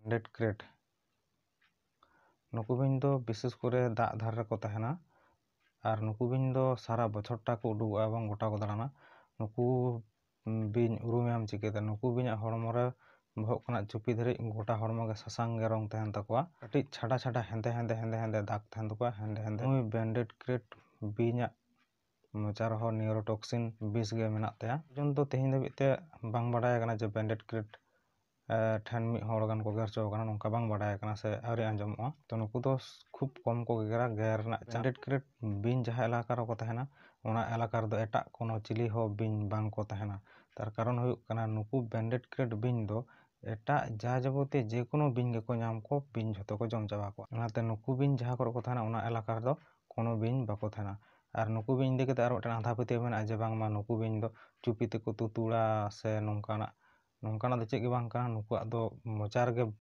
ᱵᱮᱱᱰᱮᱰ ᱠᱨᱮᱴ ᱱᱩᱠᱩ ᱵᱤᱧ ᱫᱚ ᱵᱤᱥᱮᱥ ᱠᱚᱨᱮ ᱫᱟᱜ ᱫᱷᱟᱨᱮ ᱨᱮᱠᱚ ᱛᱟᱦᱮᱱᱟ ᱟᱨ ᱱᱩᱠᱩ ᱵᱤᱧ ᱫᱚ ᱥᱟᱨᱟ ᱵᱚᱪᱷᱚᱨᱴᱟ ᱠᱚ ᱩᱰᱩᱠᱚᱜᱼᱟ ᱮᱵᱚᱝ ᱜᱚᱴᱟ ᱠᱚ ᱫᱟᱬᱟᱱᱟ। ᱱᱩᱠᱩ ᱵᱤᱧ ᱩᱨᱩᱢᱮᱭᱟᱢ ᱪᱤᱠᱟᱹᱛᱮ? ᱱᱩᱠᱩ ᱵᱤᱧᱟᱜ ᱦᱚᱲᱢᱚ ᱨᱮ ᱵᱚᱦᱚᱜ ᱠᱷᱚᱱᱟᱜ ᱪᱩᱯᱤ ᱫᱷᱟᱹᱨᱤᱡ ᱜᱚᱴᱟ ᱦᱚᱲᱢᱚ ᱜᱮ ᱥᱟᱥᱟᱝ ᱜᱮ ᱨᱚᱝ ᱛᱟᱦᱮᱱ ᱛᱟᱠᱚᱣᱟ। ᱠᱟᱹᱴᱤᱡ ᱪᱷᱟᱰᱟ ᱪᱷᱟᱰᱟ ᱦᱮᱸᱫᱮ ᱫᱟᱜᱽ ᱛᱟᱦᱮᱱ ᱛᱟᱠᱚᱣᱟ ᱦᱮᱸᱫᱮ। ᱱᱩᱭ ᱵᱮᱱᱰᱮᱰ ᱠᱨᱮᱴ ᱵᱤᱧᱟᱜ ᱢᱚᱪᱟ ᱨᱮᱦᱚᱸ ᱱᱤᱭᱩᱨᱳᱴᱚᱠᱥᱤᱱ ᱵᱤᱥ ᱜᱮ ᱢᱮᱱᱟᱜ ᱛᱟᱭᱟ। ᱯᱚᱨᱡᱚᱱᱛᱚ ᱛᱮᱦᱮᱧ ᱫᱷᱟᱹᱵᱤᱡ ᱛᱮ ᱵᱟᱝ ᱵᱟᱰᱟᱭ ᱟᱠᱟᱱᱟ ᱡᱮ ᱵᱮᱱᱰᱮᱰ ᱠᱨᱮᱴ ᱴᱷᱮᱱ ᱢᱤᱫ ᱦᱚᱲ ᱜᱟᱱ ᱠᱚ ᱜᱮᱨ ᱦᱚᱪᱚ ᱟᱠᱟᱱᱟ, ᱱᱚᱝᱠᱟ ᱵᱟᱝ ᱵᱟᱰᱟᱭ ᱟᱠᱟᱱᱟ ᱥᱮ ᱟᱹᱣᱨᱤ ᱟᱸᱡᱚᱢᱚᱜᱼᱟ। ᱛᱚ ᱱᱩᱠᱩ ᱫᱚ ᱠᱷᱩᱵ ᱠᱚᱢ ᱠᱚ ᱜᱮᱜᱮᱨᱟ ᱜᱮᱨ ᱨᱮᱱᱟᱜ ᱵᱮᱱᱰᱮᱰ ᱠᱨᱮᱴ ᱵᱤᱧ ᱡᱟᱦᱟᱸ ᱮᱞᱟᱠᱟ ᱨᱮᱠᱚ ᱛᱟᱦᱮᱱᱟ ᱚᱱᱟ ᱮᱞᱟᱠᱟ ᱨᱮᱫᱚ ᱮᱴᱟᱜ ᱠᱳᱱᱳ ᱪᱤᱞᱤ ᱦᱚᱸ ᱵᱤᱧ ᱵᱟᱝ ᱠᱚ ᱛᱟᱦᱮᱱᱟ। ᱛᱟᱨ ᱠᱟᱨᱚᱱ ᱦᱩᱭᱩᱜ ᱠᱟᱱᱟ ᱱᱩᱠᱩ ᱵᱮᱱᱰᱮᱰ ᱠᱨᱮᱴ ᱵᱤᱧ ᱫᱚ ᱮᱴᱟᱜ ᱡᱟ ᱡᱟᱵᱚᱛᱤ ᱡᱮᱠᱳᱱᱳ ᱵᱤᱧ ᱜᱮᱠᱚ ᱧᱟᱢ ᱠᱚ ᱵᱤᱧ ᱡᱷᱚᱛᱚ ᱠᱚ ᱡᱚᱢ ᱪᱟᱵᱟ ᱠᱚᱣᱟ। ᱚᱱᱟᱛᱮ ᱱᱩᱠᱩ ᱵᱤᱧ ᱡᱟᱦᱟᱸ ᱠᱚᱨᱮ ᱠᱚ ᱛᱟᱦᱮᱱᱟ ᱚᱱᱟ ᱮᱞᱟᱠᱟ ᱨᱮᱫᱚ ᱠᱳᱱᱳ ᱵᱤᱧ ᱵᱟᱠᱚ ᱛᱟᱦᱮᱱᱟ। ᱟᱨ ᱱᱩᱠᱩ ᱵᱤᱧ ᱤᱫᱤ ᱠᱟᱛᱮ ᱟᱨ ᱢᱤᱫᱴᱮᱱ ᱟᱸᱫᱷᱟ ᱯᱟᱹᱛᱭᱟᱹᱣ ᱢᱮᱱᱟᱜᱼᱟ ᱡᱮ ᱵᱟᱝᱢᱟ ᱱᱩᱠᱩ ᱵᱤᱧ ᱫᱚ ᱪᱩᱯᱤ ᱛᱮᱠᱚ ᱛᱩᱛᱩᱲᱟ ᱥᱮ ᱱᱚᱝᱠᱟᱱᱟᱜ ᱫᱚ ᱪᱮᱫ ᱜᱮ ᱵᱟᱝ ᱠᱟᱱᱟ। ᱱᱩᱠᱩᱣᱟᱜ ᱫᱚ ᱢᱚᱪᱟ ᱨᱮᱜᱮ